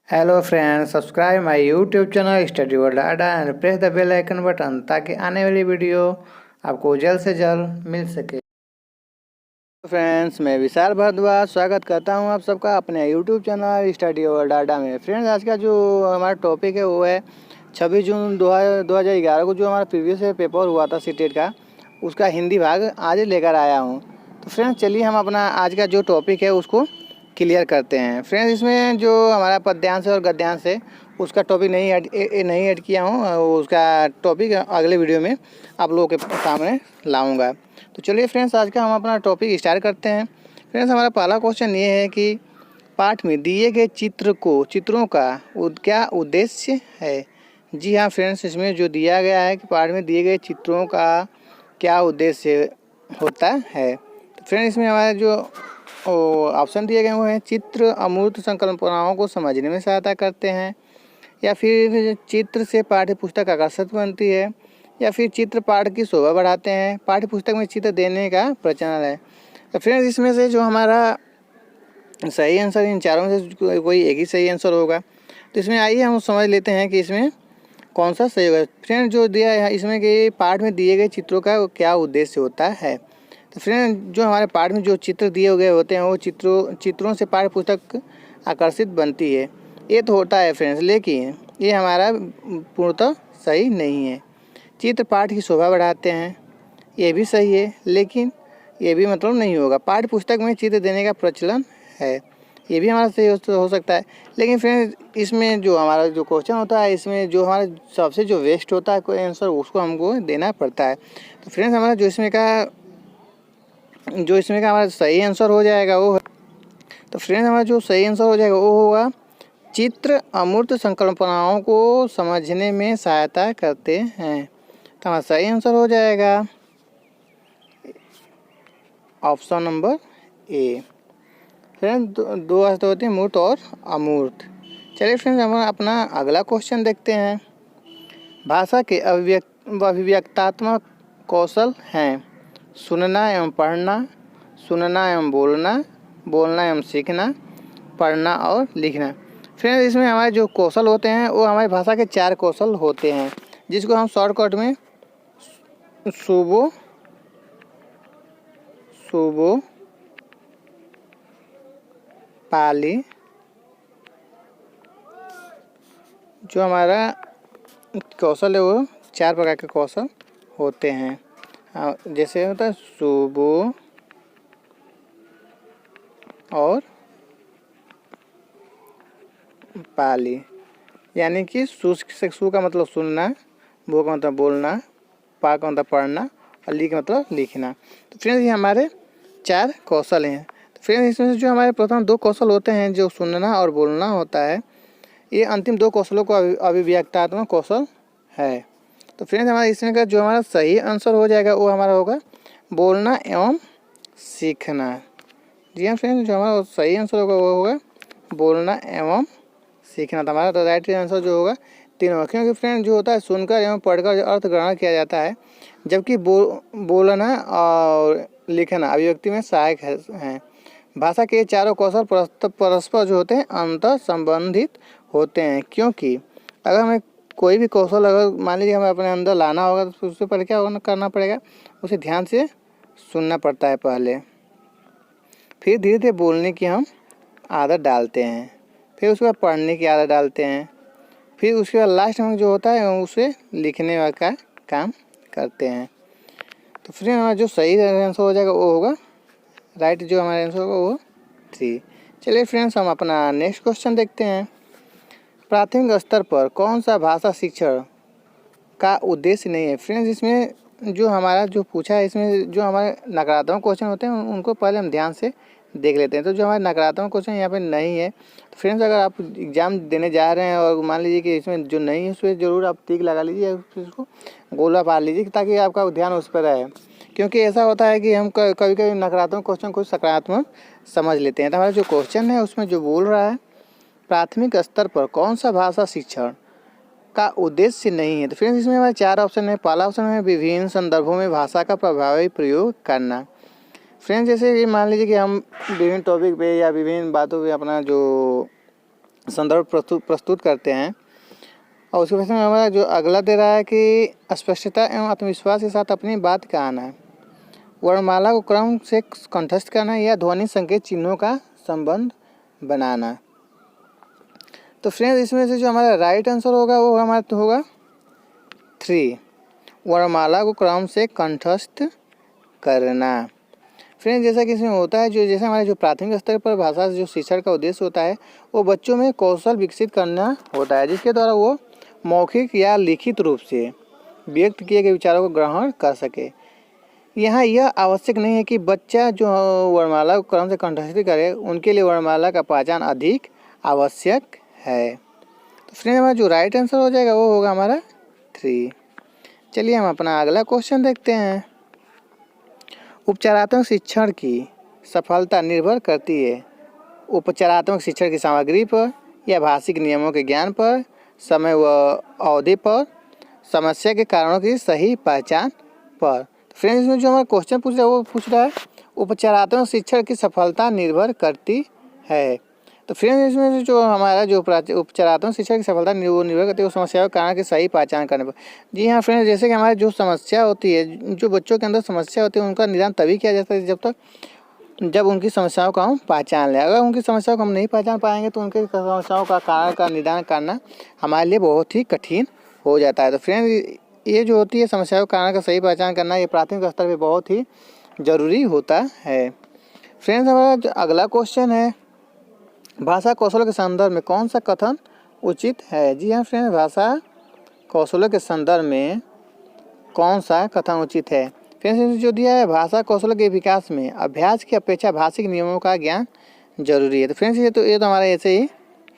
Hello friends, subscribe my YouTube channel study world data and press the bell icon button ताकि आने वाली video आपको जल्द से जल्द मिल सके। फ्रेंड्स, मैं विशाल भारद्वाज स्वागत करता हूं आप सबका अपने YouTube channel study world data में। फ्रेंड्स, आज का जो हमारा टॉपिक है वो है 26 जून 2011 को जो हमारा प्रीवियस पेपर हुआ था सीटेट का, उसका हिंदी भाग आज लेकर आया हूँ। तो फ्रेंड्स, चलिए हम अपना आज का जो टॉपिक है उसको क्लियर करते हैं। फ्रेंड्स, इसमें जो हमारा पद्यांश और गद्यांश है उसका टॉपिक नहीं ऐड किया हूँ, उसका टॉपिक अगले वीडियो में आप लोगों के सामने लाऊंगा। तो चलिए फ्रेंड्स, आज का हम अपना टॉपिक स्टार्ट करते हैं। फ्रेंड्स, हमारा पहला क्वेश्चन ये है कि पाठ में दिए गए चित्रों का क्या उद्देश्य है। जी हाँ फ्रेंड्स, इसमें जो दिया गया है कि पाठ में दिए गए चित्रों का क्या उद्देश्य होता है। तो फ्रेंड्स, इसमें हमारे जो ऑप्शन दिए गए हुए हैं, चित्र अमूर्त संकल्पनाओं को समझने में सहायता करते हैं, या फिर चित्र से पाठ्य पुस्तक आकर्षक बनती है, या फिर चित्र पाठ की शोभा बढ़ाते हैं। पाठ्य पुस्तक में चित्र देने का प्रचलन है। तो फ्रेंड्स, इसमें से जो हमारा सही आंसर इन चारों में से कोई एक ही सही आंसर होगा। तो इसमें आइए हम समझ लेते हैं कि इसमें कौन सा सही होगा। फ्रेंड्स, जो दिया है इसमें कि पाठ में दिए गए चित्रों का क्या उद्देश्य होता है। तो फ्रेंड, जो हमारे पाठ में जो चित्र दिए गए होते हैं वो चित्रों से पाठ्य पुस्तक आकर्षित बनती है, ये तो होता है फ्रेंड्स, लेकिन ये हमारा पूर्णतः सही नहीं है। चित्र पाठ की शोभा बढ़ाते हैं, ये भी सही है, लेकिन ये भी मतलब नहीं होगा। पाठ्य पुस्तक में चित्र देने का प्रचलन है, ये भी हमारा सही हो सकता है। लेकिन फ्रेंड्स, इसमें जो हमारा जो क्वेश्चन होता है इसमें जो हमारा सबसे जो वेस्ट होता है कोई आंसर, उसको हमको देना पड़ता है। तो फ्रेंड्स, हमारा जो इसमें का हमारा सही आंसर हो जाएगा वो है, तो फ्रेंड्स हमारा जो सही आंसर हो जाएगा वो होगा चित्र अमूर्त संकल्पनाओं को समझने में सहायता करते हैं। तो हमारा सही आंसर हो जाएगा ऑप्शन नंबर ए। फ्रेंड्स, दो अर्थ होते हैं, मूर्त और अमूर्त। चलिए फ्रेंड्स, हम अपना अगला क्वेश्चन देखते हैं। भाषा के अभिव्यक्तात्मक कौशल हैं सुनना एवं पढ़ना, सुनना एवं बोलना, बोलना एवं सीखना, पढ़ना और लिखना। फ्रेंड्स, इसमें हमारे जो कौशल होते हैं वो हमारी भाषा के 4 कौशल होते हैं, जिसको हम शॉर्टकट में सुबो, पाली, जो हमारा कौशल है वो 4 प्रकार के कौशल होते हैं। जैसे होता है सुबो और पाली, यानी कि सु का मतलब सुनना, बो का मतलब बोलना, पा का मतलब पढ़ना और ली का मतलब लिखना। तो फ्रेंड्स, ये हमारे 4 कौशल हैं। तो फ्रेंड्स, इसमें से जो हमारे प्रथम 2 कौशल होते हैं, जो सुनना और बोलना होता है, ये अंतिम 2 कौशलों को अभिव्यक्तात्मक कौशल है। तो फ्रेंड्स, हमारा इसमें का जो हमारा सही आंसर हो जाएगा वो हमारा होगा बोलना एवं सीखना। जी हाँ फ्रेंड्स, जो हमारा सही आंसर होगा वो होगा बोलना एवं सीखना। तो हमारा राइट आंसर जो होगा 3 होगा, क्योंकि फ्रेंड जो होता है सुनकर एवं पढ़कर अर्थ ग्रहण किया जाता है, जबकि बोलना और लिखना अभिव्यक्ति में सहायक है। भाषा के चारों कौशल परस्पर जो होते हैं अंतर संबंधित होते हैं, क्योंकि अगर हमें कोई भी कौशल अगर मान लीजिए हमें अपने अंदर लाना होगा तो उससे पहले क्या करना पड़ेगा, उसे ध्यान से सुनना पड़ता है पहले, फिर धीरे धीरे बोलने की हम आदत डालते हैं, फिर उसके बाद पढ़ने की आदत डालते हैं, फिर उसके बाद लास्ट में जो होता है उसे लिखने का काम करते हैं। तो फिर हमारा जो सही आंसर हो जाएगा वो होगा राइट, जो हमारा आंसर होगा वो 3। चलिए फ्रेंड्स, हम अपना नेक्स्ट क्वेश्चन देखते हैं। प्राथमिक स्तर पर कौन सा भाषा शिक्षण का उद्देश्य नहीं है। फ्रेंड्स, इसमें जो हमारा जो पूछा है, इसमें जो हमारे नकारात्मक क्वेश्चन होते हैं उनको पहले हम ध्यान से देख लेते हैं। तो जो हमारे नकारात्मक क्वेश्चन यहाँ पे नहीं है, तो फ्रेंड्स अगर आप एग्ज़ाम देने जा रहे हैं और मान लीजिए कि इसमें जो नहीं है उस पर ज़रूर आप टिक लगा लीजिए, फिर उसको गोला पार लीजिए ताकि आपका ध्यान उस पर रहे। क्योंकि ऐसा होता है कि हम कभी कभी नकारात्मक क्वेश्चन को सकारात्मक समझ लेते हैं। तो हमारा जो क्वेश्चन है उसमें जो बोल रहा है प्राथमिक स्तर पर कौन सा भाषा शिक्षण का उद्देश्य नहीं है। तो फ्रेंड्स, इसमें हमारे 4 ऑप्शन है। पहला ऑप्शन है विभिन्न संदर्भों में भाषा का प्रभावी प्रयोग करना। फ्रेंड्स, जैसे कि मान लीजिए कि हम विभिन्न टॉपिक पे या विभिन्न बातों पे अपना जो संदर्भ प्रस्तुत करते हैं। और उसके प्रश्न में हमारा जो अगला दे रहा है कि स्पष्टता एवं आत्मविश्वास के साथ अपनी बात कहना है, वर्णमाला को क्रम से कंठस्थ करना या ध्वनि संकेत चिन्हों का संबंध बनाना। तो फ्रेंड्स इसमें से जो हमारा राइट आंसर होगा वो हमारा तो होगा 3, वर्णमाला को क्रम से कंठस्थ करना। फ्रेंड्स जैसा कि इसमें होता है, जो जैसे हमारे जो प्राथमिक स्तर पर भाषा जो शिक्षण का उद्देश्य होता है वो बच्चों में कौशल विकसित करना होता है, जिसके द्वारा वो मौखिक या लिखित रूप से व्यक्त किए गए विचारों को ग्रहण कर सके। यहाँ यह आवश्यक नहीं है कि बच्चा जो वर्णमाला को क्रम से कंठस्थ करे, उनके लिए वर्णमाला का पहचान अधिक आवश्यक है। तो फ्रेंड्स हमारा जो राइट आंसर हो जाएगा वो होगा हमारा 3। चलिए हम अपना अगला क्वेश्चन देखते हैं। उपचारात्मक शिक्षण की सफलता निर्भर करती है उपचारात्मक शिक्षण की सामग्री पर या भाषिक नियमों के ज्ञान पर, समय व अवधि पर, समस्या के कारणों की सही पहचान पर। फ्रेंड्स इसमें जो हमारा क्वेश्चन पूछ रहा है उपचारात्मक शिक्षण की सफलता निर्भर करती है। तो फ्रेंड्स इसमें से जो हमारा जो उपचारात्मक शिक्षा की सफलता निर्भर करती है वो समस्या के कारण की सही पहचान करने पर। जी हाँ फ्रेंड्स, जैसे कि हमारी जो समस्या होती है, जो बच्चों के अंदर समस्या होती है उनका निदान तभी किया जाता है जब उनकी समस्याओं का हम पहचान लें। अगर उनकी समस्याओं को हम नहीं पहचान पाएंगे तो उनकी समस्याओं का कारण का निदान करना हमारे लिए बहुत ही कठिन हो जाता है। तो फ्रेंड्स ये जो होती है समस्याओं के कारण का सही पहचान करना, ये प्राथमिक स्तर पर बहुत ही ज़रूरी होता है। फ्रेंड्स हमारा जो अगला क्वेश्चन है, भाषा कौशल के संदर्भ में कौन सा कथन उचित है। जी हाँ फ्रेंड्स, भाषा कौशलों के संदर्भ में कौन सा कथन उचित है। फ्रेंड्स जो दिया है, भाषा कौशल के विकास में अभ्यास की अपेक्षा भाषिक नियमों का ज्ञान जरूरी है। तो फ्रेंड्स ये तो हमारा ऐसे ही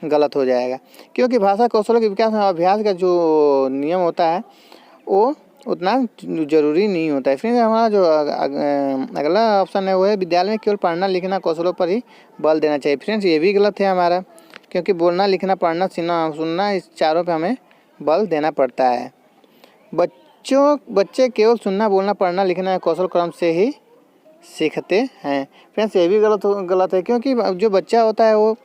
गलत हो जाएगा, क्योंकि भाषा कौशल के विकास में अभ्यास का जो नियम होता है वो उतना जरूरी नहीं होता है। फिर हमारा जो अगला ऑप्शन है वो है विद्यालय में केवल पढ़ना लिखना कौशलों पर ही बल देना चाहिए। फ्रेंड्स ये भी गलत है हमारा, क्योंकि बोलना लिखना पढ़ना सुनना इस चारों पे हमें बल देना पड़ता है। बच्चे केवल सुनना बोलना पढ़ना लिखना कौशल क्रम से ही सीखते हैं। फ्रेंड्स ये भी गलत है, क्योंकि जो बच्चा होता है वो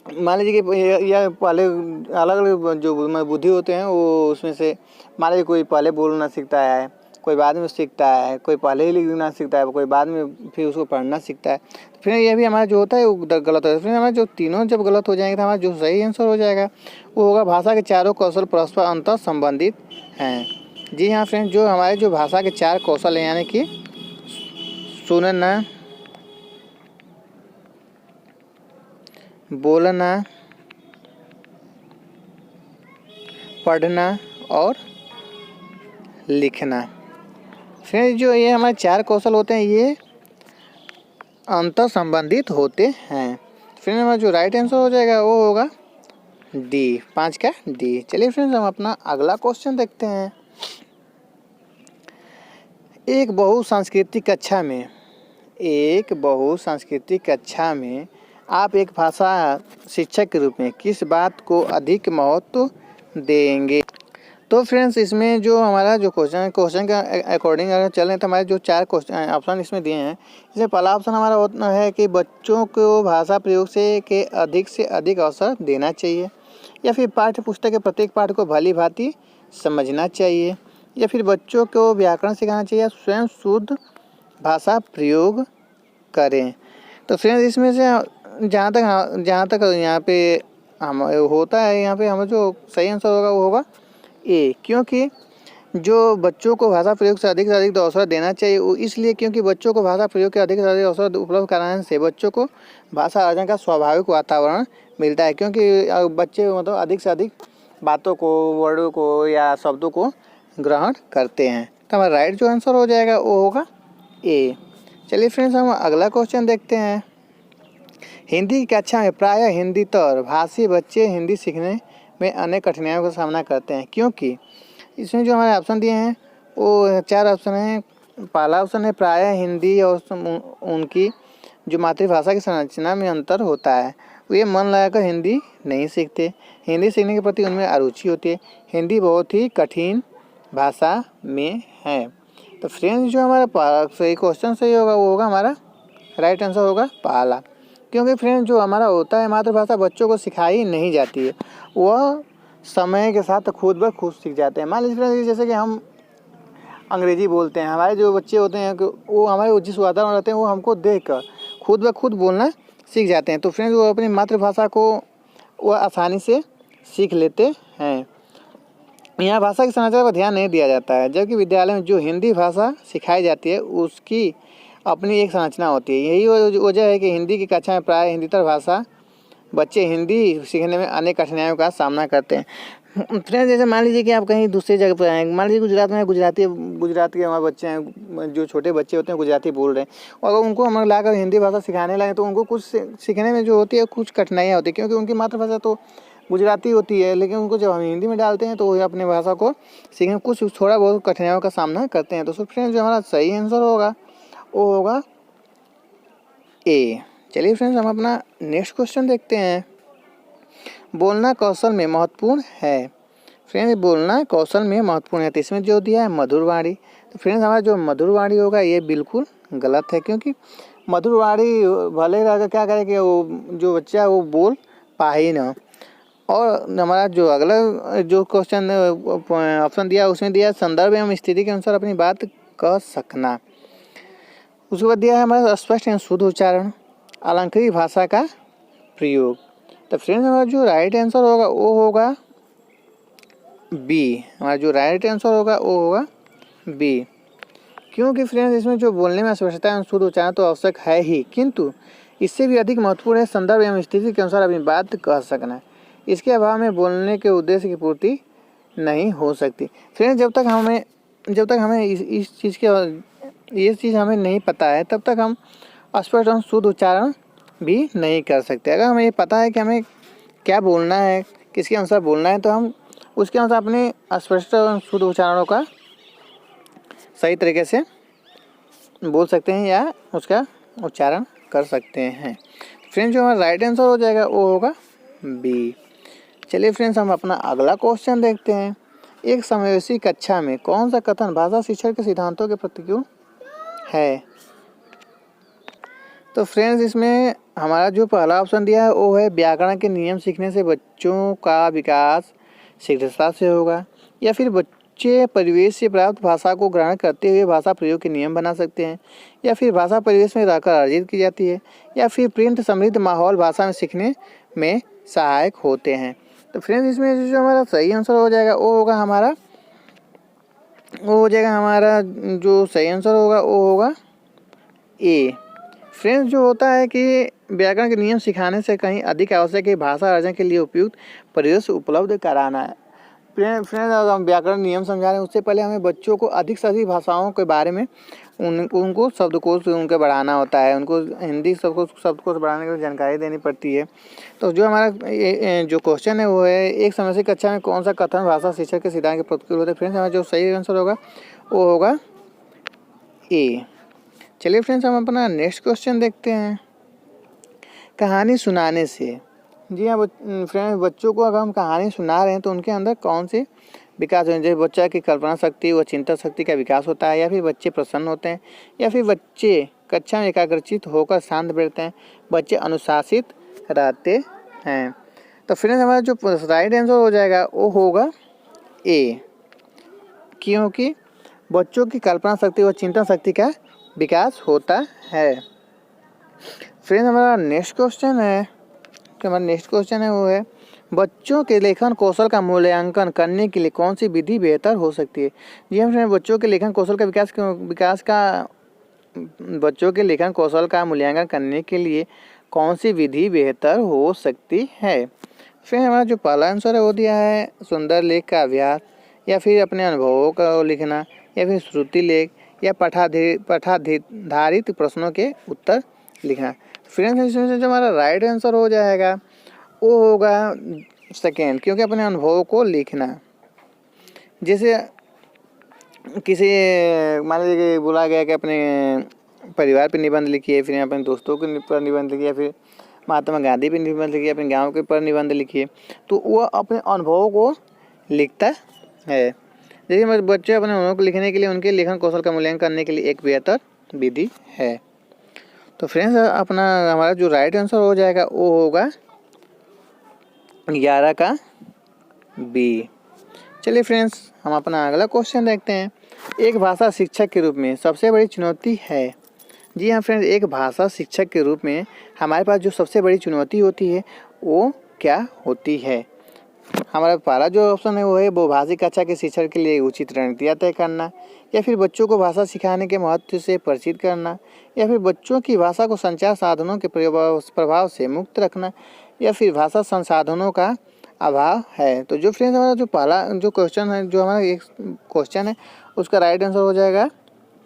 मान लीजिए कि या पहले अलग अलग जो बुद्धि होते हैं वो उसमें से मान लीजिए कोई पहले बोलना सीखता है, कोई बाद में सीखता है, कोई पहले ही लिखना सीखता है, कोई बाद में फिर उसको पढ़ना सीखता है। तो फिर ये भी हमारा जो होता है वो गलत होता है। फिर हमारे जो तीनों जब गलत हो जाएंगे तो हमारा जो सही आंसर हो जाएगा वो होगा भाषा के चारों कौशल परस्पर अंतर संबंधित हैं। जी हाँ फ्रेंड्स, जो हमारे जो भाषा के 4 कौशल हैं, यानी कि सुनना, बोलना, पढ़ना और लिखना। फिर जो ये हमारे 4 कौशल होते हैं ये अंतर संबंधित होते हैं। फिर हमारा जो राइट आंसर हो जाएगा वो होगा डी, 5 का डी। चलिए फ्रेंड्स हम अपना अगला क्वेश्चन देखते हैं। एक बहुसांस्कृतिक कक्षा में आप एक भाषा शिक्षक के रूप में किस बात को अधिक महत्व देंगे। तो फ्रेंड्स इसमें जो हमारा जो क्वेश्चन का अकॉर्डिंग अगर चलें तो हमारे जो 4 क्वेश्चन ऑप्शन इसमें दिए हैं, इसमें पहला ऑप्शन हमारा होता है कि बच्चों को भाषा प्रयोग से अधिक अवसर देना चाहिए, या फिर पाठ्य पुस्तक के प्रत्येक पाठ को भली भांति समझना चाहिए, या फिर बच्चों को व्याकरण सिखाना चाहिए, स्वयं शुद्ध भाषा प्रयोग करें। तो फ्रेंड्स इसमें से जहाँ तक यहाँ पे हम होता है, यहाँ पे हमें जो सही आंसर होगा वो होगा ए, क्योंकि जो बच्चों को भाषा प्रयोग से अधिक अवसर देना चाहिए वो इसलिए क्योंकि बच्चों को भाषा प्रयोग के अधिक से अधिक अवसर उपलब्ध कराने से बच्चों को भाषा अर्जन का स्वाभाविक वातावरण मिलता है, क्योंकि बच्चे मतलब अधिक से अधिक बातों को, वर्डों को या शब्दों को ग्रहण करते हैं। तो हमारा राइट जो आंसर हो जाएगा वो होगा ए। चलिए फ्रेंड्स हम अगला क्वेश्चन देखते हैं। हिंदी की कक्षा में प्रायः हिंदीतर भाषी बच्चे हिंदी सीखने में अनेक कठिनाइयों का सामना करते हैं, क्योंकि इसमें जो हमारे ऑप्शन दिए हैं वो 4 ऑप्शन हैं। पहला ऑप्शन है प्रायः हिंदी और उनकी जो मातृभाषा की संरचना में अंतर होता है, वे मन लगाकर हिंदी नहीं सीखते, हिंदी सीखने के प्रति उनमें अरुचि होती है, हिंदी बहुत ही कठिन भाषा में है। तो फ्रेंड्स जो हमारा सही क्वेश्चन सही होगा वो होगा हमारा राइट आंसर होगा पहला, क्योंकि फ्रेंड्स जो हमारा होता है मातृभाषा बच्चों को सिखाई नहीं जाती है, वह समय के साथ खुद ब खुद सीख जाते हैं। मान लीजिए फ्रेंड्स जैसे कि हम अंग्रेजी बोलते हैं, हमारे जो बच्चे होते हैं वो हमारे जिस वातावरण रहते हैं वो हमको देख कर खुद ब खुद बोलना सीख जाते हैं। तो फ्रेंड्स वो अपनी मातृभाषा को वो आसानी से सीख लेते हैं। यहाँ भाषा की संरचना पर ध्यान नहीं दिया जाता है, जबकि विद्यालय में जो हिंदी भाषा सिखाई जाती है उसकी अपनी एक संरचना होती है। यही वजह है कि हिंदी की कक्षा में प्राय हिंदीतर भाषा बच्चे हिंदी सीखने में अनेक कठिनाइयों का सामना करते हैं। फ्रेंड्स जैसे मान लीजिए कि आप कहीं दूसरी जगह पर आए, मान लीजिए गुजरात में गुजराती के हमारे बच्चे हैं, जो छोटे बच्चे होते हैं गुजराती बोल रहे हैं, और अगर उनको हम लाकर हिंदी भाषा सिखाने लगे तो उनको कुछ सीखने में जो होती है कुछ कठिनाइयाँ होती है, क्योंकि उनकी मातृभाषा तो गुजराती होती है। लेकिन उनको जब हम हिंदी में डालते हैं तो वो अपने भाषा को सीखने में कुछ थोड़ा बहुत कठिनाइयों का सामना करते हैं। तो फ्रेंड्स जो हमारा सही आंसर होगा वो होगा ए। चलिए फ्रेंड्स हम अपना नेक्स्ट क्वेश्चन देखते हैं। बोलना कौशल में महत्वपूर्ण है। फ्रेंड्स बोलना कौशल में महत्वपूर्ण है, तो इसमें जो दिया है मधुर वाणी। तो फ्रेंड्स हमारा जो मधुर वाणी होगा ये बिल्कुल गलत है, क्योंकि मधुर वाणी भले अगर क्या करे कि वो जो बच्चा वो बोल पा ही ना। और हमारा जो अगला जो क्वेश्चन ऑप्शन दिया उसमें दिया संदर्भ एवं स्थिति के अनुसार अपनी बात कह सकना। उसके बाद दिया है हमारा स्पष्ट एवं शुद्ध उच्चारण, अलंकृत भाषा का प्रयोग। तो फ्रेंड्स हमारा जो राइट आंसर होगा वो होगा बी। हमारा जो राइट आंसर होगा वो होगा बी, क्योंकि फ्रेंड्स इसमें जो बोलने में स्पष्टता एवं शुद्ध उच्चारण तो आवश्यक है ही, किंतु इससे भी अधिक महत्वपूर्ण है संदर्भ एवं स्थिति के अनुसार अपनी बात कह सकना। इसके अभाव में बोलने के उद्देश्य की पूर्ति नहीं हो सकती। फ्रेंड्स जब तक हमें इस चीज़ के ये चीज़ हमें नहीं पता है तब तक हम स्पष्ट एवं शुद्ध उच्चारण भी नहीं कर सकते। अगर हमें ये पता है कि हमें क्या बोलना है, किसके अनुसार बोलना है, तो हम उसके अनुसार अपने स्पष्ट एवं शुद्ध उच्चारणों का सही तरीके से बोल सकते हैं या उसका उच्चारण कर सकते हैं। फ्रेंड्स जो हमारा राइट आंसर हो जाएगा वो होगा बी। चलिए फ्रेंड्स हम अपना अगला क्वेश्चन देखते हैं। एक समावेशी कक्षा में कौन सा कथन भाषा शिक्षण के सिद्धांतों के प्रतिकूल है। तो फ्रेंड्स इसमें हमारा जो पहला ऑप्शन दिया है वो है व्याकरण के नियम सीखने से बच्चों का विकास शीघ्रता से होगा, या फिर बच्चे परिवेश से प्राप्त भाषा को ग्रहण करते हुए भाषा प्रयोग के नियम बना सकते हैं, या फिर भाषा परिवेश में रहकर अर्जित की जाती है, या फिर प्रिंट समृद्ध माहौल भाषा में सीखने में सहायक होते हैं। तो फ्रेंड्स इसमें जो हमारा सही आंसर हो जाएगा वो हो जाएगा हमारा जो सही आंसर होगा वो होगा ए। फ्रेंड्स जो होता है कि व्याकरण के नियम सिखाने से कहीं अधिक आवश्यक है भाषा अर्जन के लिए उपयुक्त परिवेश उपलब्ध कराना है। फ्रेंड्स अगर हम व्याकरण नियम समझा रहे हैं उससे पहले हमें बच्चों को अधिक से अधिक भाषाओं के बारे में उनको शब्दकोश उनके बढ़ाना होता है, उनको हिंदी शब्दकोश बढ़ाने की जानकारी देनी पड़ती है। तो जो हमारा जो क्वेश्चन है वो है एक समस्या कक्षा में कौन सा कथन भाषा शिक्षक के सिद्धांत के प्रतिकूल होता है। फ्रेंड्स हमारा जो सही आंसर होगा वो होगा ए। चलिए फ्रेंड्स हम अपना नेक्स्ट क्वेश्चन देखते हैं। कहानी सुनाने से, जी हाँ फ्रेंड्स बच्चों को अगर हम कहानी सुना रहे हैं तो उनके अंदर कौन से विकास हो, जैसे बच्चा की कल्पना शक्ति व चिंता शक्ति का विकास होता है, या फिर बच्चे प्रसन्न होते हैं, या फिर बच्चे कक्षा में एकाग्रचित होकर शांत बैठते हैं, बच्चे अनुशासित रहते हैं। तो फ्रेंड्स हमारा जो राइट आंसर हो जाएगा वो होगा ए, क्योंकि बच्चों की कल्पना शक्ति व चिंतन शक्ति का विकास होता है। फ्रेंड्स हमारा नेक्स्ट क्वेश्चन है वो है बच्चों के लेखन कौशल का मूल्यांकन करने के लिए कौन सी विधि बेहतर हो सकती है। जी हाँ फ्रेंड्स बच्चों के लेखन कौशल का मूल्यांकन करने के लिए कौन सी विधि बेहतर हो सकती है। फिर हमारा जो पहला आंसर है वो दिया है सुंदर लेख का अभ्यास, या फिर अपने अनुभवों का लिखना, या फिर श्रुति लेख, या पाठाधारित प्रश्नों के उत्तर लिखना। फ्रेंड्स इसमें से जो हमारा राइट आंसर हो जाएगा वो होगा सेकेंड, क्योंकि अपने अनुभवों को लिखना। जैसे किसी मान लीजिए बोला गया कि अपने परिवार पर निबंध लिखिए, फिर अपने दोस्तों के पर निबंध लिखिए, फिर महात्मा गांधी पर निबंध लिखिए, अपने गाँव के पर निबंध लिखिए, तो वह अपने अनुभवों को लिखता है। जैसे बच्चे अपने अनुभव को लिखने के लिए उनके लेखन कौशल का मूल्यांकन करने के लिए एक बेहतर विधि है। तो फ्रेंड्स अपना हमारा जो राइट आंसर हो जाएगा वो होगा 11 का बी। चलिए फ्रेंड्स हम अपना अगला क्वेश्चन देखते हैं। एक भाषा शिक्षक के रूप में सबसे बड़ी चुनौती है। जी हाँ फ्रेंड्स, एक भाषा शिक्षक के रूप में हमारे पास जो सबसे बड़ी चुनौती होती है वो क्या होती है। हमारा पहला जो ऑप्शन है वो है बहुभाषी कक्षा के शिक्षण के लिए उचित रणनीतियाँ तय करना, या फिर बच्चों को भाषा सिखाने के महत्व से परिचित करना, या फिर बच्चों की भाषा को संचार साधनों के प्रभाव से मुक्त रखना, या फिर भाषा संसाधनों का अभाव है। तो जो फ्रेंड्स हमारा जो पहला जो क्वेश्चन है, जो हमारा एक क्वेश्चन है, उसका राइट आंसर हो जाएगा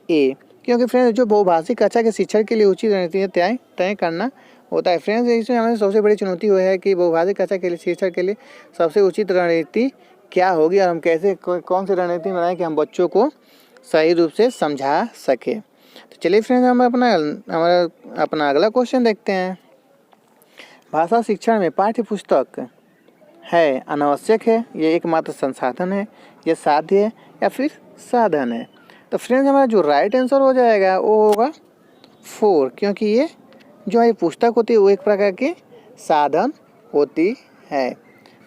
ए। क्योंकि फ्रेंड्स जो बहुभाषी कक्षा के शिक्षण के लिए उचित रणनीतियाँ तय करना होता है। फ्रेंड्स इसमें हमें सबसे बड़ी चुनौती वो है कि बहुभाषी कक्षा के लिए शिक्षण के लिए सबसे उचित रणनीति क्या होगी और हम कैसे कौन सी रणनीति बनाएं कि हम बच्चों को सही रूप से समझा सके। तो चलिए फ्रेंड्स हम अपना अगला क्वेश्चन देखते हैं। भाषा शिक्षण में पाठ्य पुस्तक है अनावश्यक है, ये एकमात्र संसाधन है, ये साध्य है या फिर साधन है। तो फ्रेंड्स हमारा जो राइट आंसर हो जाएगा वो होगा 4, क्योंकि ये जो है पुस्तक होती है वो एक प्रकार की साधन होती है।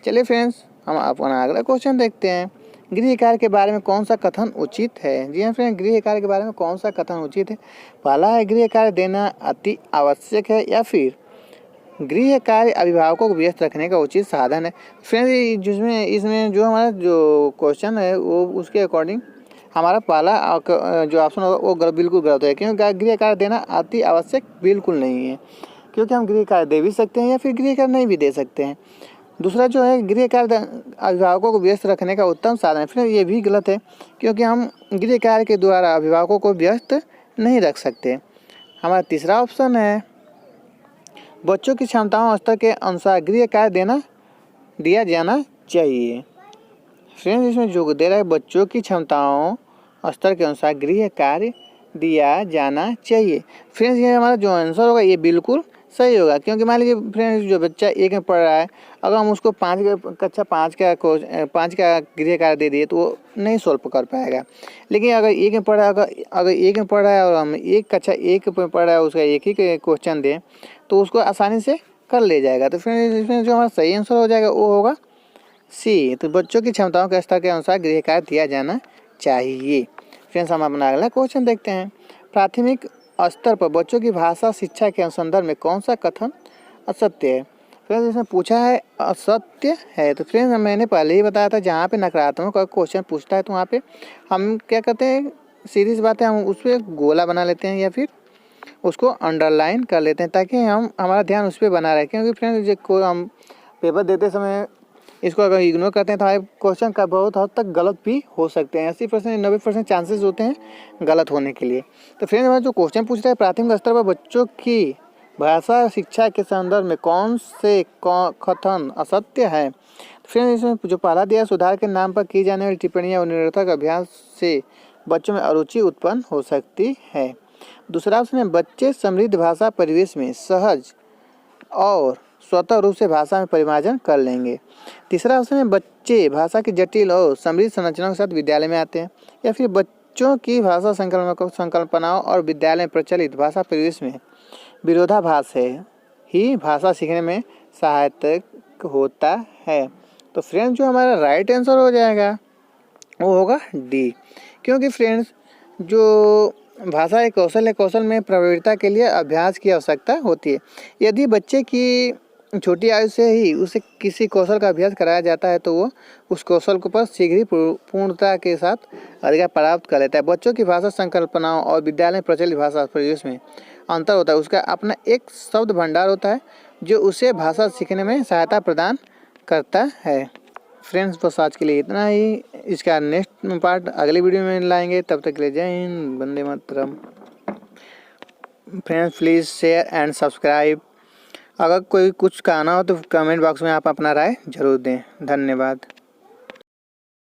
चलिए फ्रेंड्स हम अपना अगला क्वेश्चन देखते हैं। गृह कार्य के बारे में कौन सा कथन उचित है। जी हाँ फ्रेंड्स, गृह कार्य के बारे में कौन सा कथन उचित है। पहला है गृह कार्य देना अति आवश्यक है, या फिर गृह कार्य अभिभावकों को व्यस्त रखने का उचित साधन है। फ्रेंड्स जिसमें इसमें जो हमारा जो क्वेश्चन है वो उसके अकॉर्डिंग हमारा पहला जो ऑप्शन होगा वो बिल्कुल गलत है, क्योंकि गृह कार्य देना अति आवश्यक बिल्कुल नहीं है, क्योंकि हम गृह कार्य दे भी सकते हैं या फिर गृह कार्य नहीं भी दे सकते हैं। दूसरा जो है गृह कार्य अभिभावकों को व्यस्त रखने का उत्तम साधन है। फिर ये भी गलत है, क्योंकि हम गृह कार्य के द्वारा अभिभावकों को व्यस्त नहीं रख सकते। हमारा तीसरा ऑप्शन है बच्चों की क्षमताओं स्तर के अनुसार गृह कार्य दिया जाना चाहिए। फ्रेंड्स इसमें जो दे रहा है बच्चों की क्षमताओं स्तर के अनुसार गृह कार्य दिया जाना चाहिए। फ्रेंड्स ये हमारा जो आंसर होगा ये बिल्कुल सही होगा, क्योंकि मान लीजिए फ्रेंड्स जो बच्चा 1 में पढ़ रहा है, अगर हम उसको कक्षा 5 का गृह कार्य दे दिए तो वो नहीं सॉल्व कर पाएगा। लेकिन अगर 1 में पढ़ रहा है, अगर 1 में पढ़ रहा है और हम कक्षा 1 में पढ़ रहा है उसका एक ही क्वेश्चन दें तो उसको आसानी से कर ले जाएगा। तो फ्रेंड्स इसमें जो हमारा सही आंसर हो जाएगा वो होगा सी। तो बच्चों की क्षमताओं के स्तर के अनुसार गृह कार्य दिया जाना चाहिए। फ्रेंड्स हम अपना अगला क्वेश्चन देखते हैं। प्राथमिक स्तर पर बच्चों की भाषा शिक्षा के संदर्भ में कौन सा कथन असत्य है। फ्रेंड्स इसमें पूछा है असत्य है। तो फ्रेंड्स मैंने पहले ही बताया था जहाँ पे नकारात्मक क्वेश्चन पूछता है तो वहाँ पे हम क्या करते हैं, सीरीज बातें हम उस पर गोला बना लेते हैं या फिर उसको अंडरलाइन कर लेते हैं, ताकि हमारा ध्यान उस पर बना रहे। क्योंकि फ्रेंड्स को हम पेपर देते समय इसको अगर इग्नोर करते हैं तो हमारे क्वेश्चन का बहुत हद तक गलत भी हो सकते हैं। 80% 90% चांसेस होते हैं गलत होने के लिए। तो फ्रेंड्स हमारा जो क्वेश्चन पूछ रहा है प्राथमिक स्तर पर बच्चों की भाषा शिक्षा के संदर्भ में कौन से कथन असत्य है। फ्रेंड्स इसमें जो पहला दिया सुधार के नाम पर की जाने वाली टिप्पणियाँ और निरर्थक अभ्यास से बच्चों में अरुचि उत्पन्न हो सकती है। दूसरा ऑप्शन है बच्चे समृद्ध भाषा परिवेश में सहज और स्वतः रूप से भाषा में परिमार्जन कर लेंगे। तीसरा ऑप्शन है बच्चे भाषा की जटिल और समृद्ध संरचनाओं के साथ विद्यालय में आते हैं, या फिर बच्चों की भाषा संकल्पनाओं और विद्यालय में प्रचलित भाषा परिवेश में विरोधाभास है ही भाषा सीखने में सहायक होता है। तो फ्रेंड्स जो हमारा राइट आंसर हो जाएगा वो होगा डी, क्योंकि फ्रेंड्स जो भाषा एक कौशल है, कौशल में प्रभावशीलता के लिए अभ्यास की आवश्यकता होती है। यदि बच्चे की छोटी आयु से ही उसे किसी कौशल का अभ्यास कराया जाता है तो वो उस कौशल को पर शीघ्र ही पूर्णता के साथ अधिकार प्राप्त कर लेता है। बच्चों की भाषा संकल्पनाओं और विद्यालय में प्रचलित भाषा परिवेश में अंतर होता है। उसका अपना एक शब्द भंडार होता है जो उसे भाषा सीखने में सहायता प्रदान करता है। फ्रेंड्स बस आज के लिए इतना ही। इसका नेक्स्ट पार्ट अगले वीडियो में लाएंगे। तब तक के लिए जय हिंद, वंदे मातरम। Friends please share and subscribe. अगर कोई कुछ कहना हो तो कमेंट बॉक्स में आप अपना राय जरूर दें। धन्यवाद।